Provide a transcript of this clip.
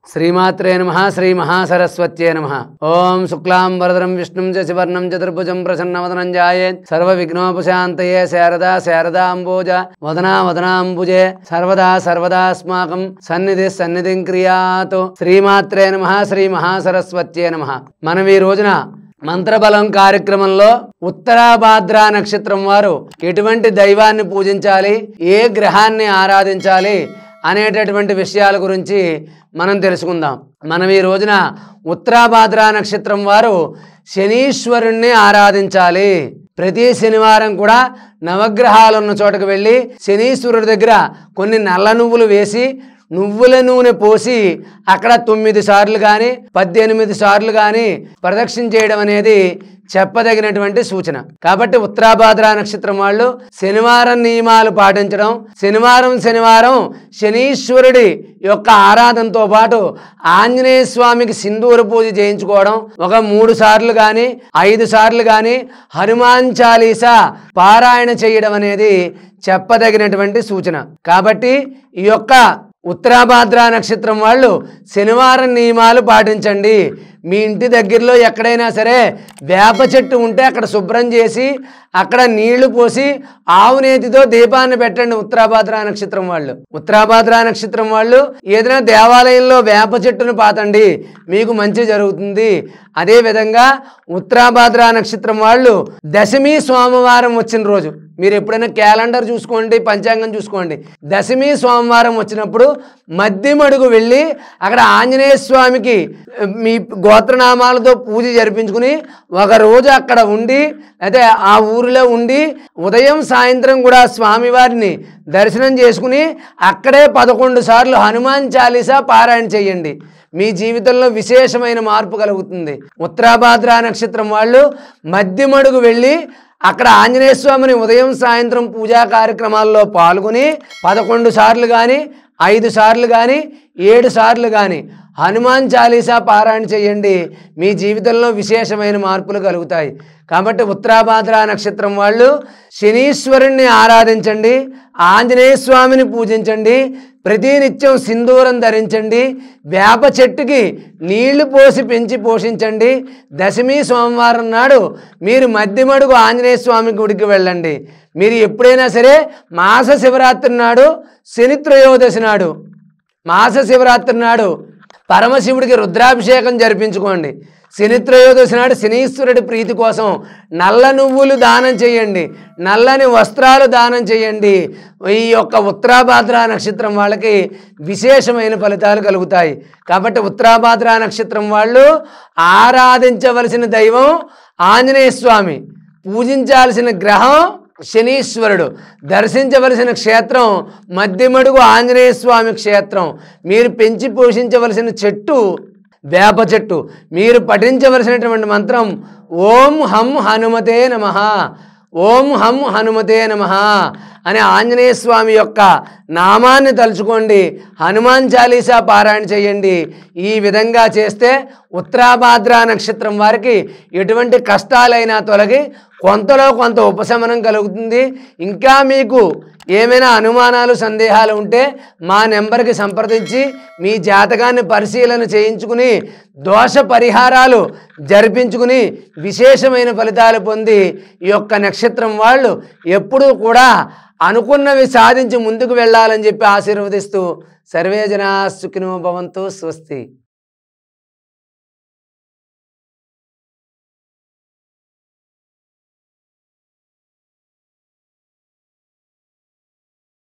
श्रीमात्रे नमः श्री महासरस्वत्यै नमः। ओं शुक्लांबरधरं विष्णुं शशिवर्णं चतुर्भुजं प्रसन्नवदनं ध्यायेत् सर्वविघ्नोपशान्तये शारदा शारदाम्बोज वदना वदनाम्बुजे सर्वदा सर्वदास्माकं सन्निधिः सन्निधिं क्रियातु। श्रीमात्रे नमः श्री महासरस्वत्यै नमः। మనం ఈ రోజున మంత్రబలం కార్యక్రమంలో ఉత్తరాభాద్ర నక్షత్రం వారు ఎటువంటి దైవాన్ని పూజించాలి, ఏ గ్రహాన్ని ఆరాధించాలి అనేటటువంటి విషయాల గురించి మనం తెలుసుకుందాం। మనం ఈ రోజున ఉత్తరాభాద్ర నక్షత్రం వారు శనీశ్వరుణ్ణి ఆరాధించాలి। ప్రతి శనివారం కూడా నవగ్రహాలు ఉన్న చోటకు వెళ్ళి శనీశ్వరుడి దగ్గర కొన్ని నల్ల నువ్వులు వేసి నువ్వుల నూనె పోసి అక్కడ 9 సార్లు కానీ 18 సార్లు కానీ ప్రదక్షిణ చేయడం అనేది చెప్పదగినటువంటి సూచన। కాబట్టి ఉత్తరాభాద్ర నక్షత్రం వాళ్ళు శనివారం నియమాలు పాటించడం, శనివారం శనీశ్వరుడి యొక్క ఆరాధనతో పాటు ఆంజనేయ స్వామికి సింధూర పూజ చేయించుకోవడం, ఒక 3 సార్లు కానీ 5 సార్లు కానీ హనుమాన్ చాలీసా పారాయణ చేయడం అనేది చెప్పదగినటువంటి సూచన। కాబట్టి ఈ యొక్క ఉత్తరాభాద్ర నక్షత్రం వాళ్ళు శనివారం నియమాలు పాటించండి। మీ ఇంటి దగ్గరలో ఎక్కడైనా సరే వేప చెట్టు ఉంటే అక్కడ శుభ్రం చేసి అక్కడ నీళ్లు పోసి ఆవు నేతితో దీపాన్ని పెట్టండి। ఉత్తరాభాద్ర నక్షత్రం వాళ్ళు ఏదైనా దేవాలయంలో వేప చెట్టును పాతండి, మీకు మంచి జరుగుతుంది। అదే విధంగా ఉత్తరాభాద్ర నక్షత్రం వాళ్ళు దశమి సోమవారం వచ్చిన రోజు మీరు ఎప్పుడైనా క్యాలెండర్ చూసుకోండి, పంచాంగం చూసుకోండి, దశమి సోమవారం వచ్చినప్పుడు మధ్యమడుగు వెళ్ళి అక్కడ ఆంజనేయ స్వామికి మీ గోత్రనామాలతో పూజ జరిపించుకుని ఒక రోజు అక్కడ ఉండి అయితే ఆ ఊరిలో ఉండి ఉదయం సాయంత్రం కూడా స్వామివారిని దర్శనం చేసుకుని అక్కడే 11 సార్లు హనుమాన్ చాలీసా పారాయణ చేయండి। మీ జీవితంలో విశేషమైన మార్పు కలుగుతుంది। ఉత్తరాభాద్ర నక్షత్రం వాళ్ళు మధ్యమడుగు వెళ్ళి అక్కడ ఆంజనేయ స్వామిని ఉదయం సాయంత్రం పూజా కార్యక్రమాల్లో పాల్గొని 11 సార్లు కానీ 5 సార్లు కానీ 7 సార్లు కానీ హనుమాన్ చాలీసా పారాయణ చేయండి। మీ జీవితంలో విశేషమైన మార్పులు కలుగుతాయి। కాబట్టి ఉత్తరాభాద్ర నక్షత్రం వాళ్ళు శనీశ్వరుణ్ణి ఆరాధించండి, ఆంజనేయ స్వామిని పూజించండి, ప్రతినిత్యం సింధూరం ధరించండి, వేప చెట్టుకి నీళ్లు పోసి పెంచి పోషించండి। దశమి సోమవారం నాడు మీరు మధ్యమడుగు ఆంజనేయ స్వామి గుడికి వెళ్ళండి। మీరు ఎప్పుడైనా సరే మాస శివరాత్రి నాడు శని త్రయోదశి నాడు మాస శివరాత్రి నాడు పరమశివుడికి రుద్రాభిషేకం జరిపించుకోండి। శని త్రయోదశి నాడు శనీశ్వరుడి ప్రీతి కోసం నల్ల నువ్వులు దానం చేయండి, నల్లని వస్త్రాలు దానం చేయండి। ఈ యొక్క ఉత్తరాభాద్ర నక్షత్రం వాళ్ళకి విశేషమైన ఫలితాలు కలుగుతాయి। కాబట్టి ఉత్తరాభాద్ర నక్షత్రం వాళ్ళు ఆరాధించవలసిన దైవం ఆంజనేయ స్వామి, పూజించాల్సిన గ్రహం శనీశ్వరుడు, దర్శించవలసిన క్షేత్రం మధ్యమడుగు ఆంజనేయ స్వామి క్షేత్రం, మీరు పెంచి పోషించవలసిన చెట్టు వేప చెట్టు, మీరు పఠించవలసినటువంటి మంత్రం ఓం హం హనుమతే నమః, ఓం హం హనుమతే నమః అనే ఆంజనేయ స్వామి యొక్క నామాన్ని తలుచుకోండి, హనుమాన్ చాలీసా పారాయణ చేయండి। ఈ విధంగా చేస్తే ఉత్తరాభాద్ర నక్షత్రం వారికి ఎటువంటి కష్టాలైనా తొలగి కొంతలో కొంత ఉపశమనం కలుగుతుంది। ఇంకా మీకు ఏమైనా అనుమానాలు సందేహాలు ఉంటే మా నెంబర్కి సంప్రదించి మీ జాతకాన్ని పరిశీలన చేయించుకుని దోష పరిహారాలు జరిపించుకుని విశేషమైన ఫలితాలు పొంది ఈ యొక్క నక్షత్రం వాళ్ళు ఎప్పుడూ కూడా అనుకున్నవి సాధించి ముందుకు వెళ్ళాలని చెప్పి ఆశీర్వదిస్తూ సర్వే జనా సుఖినో భవంతు స్వస్తి।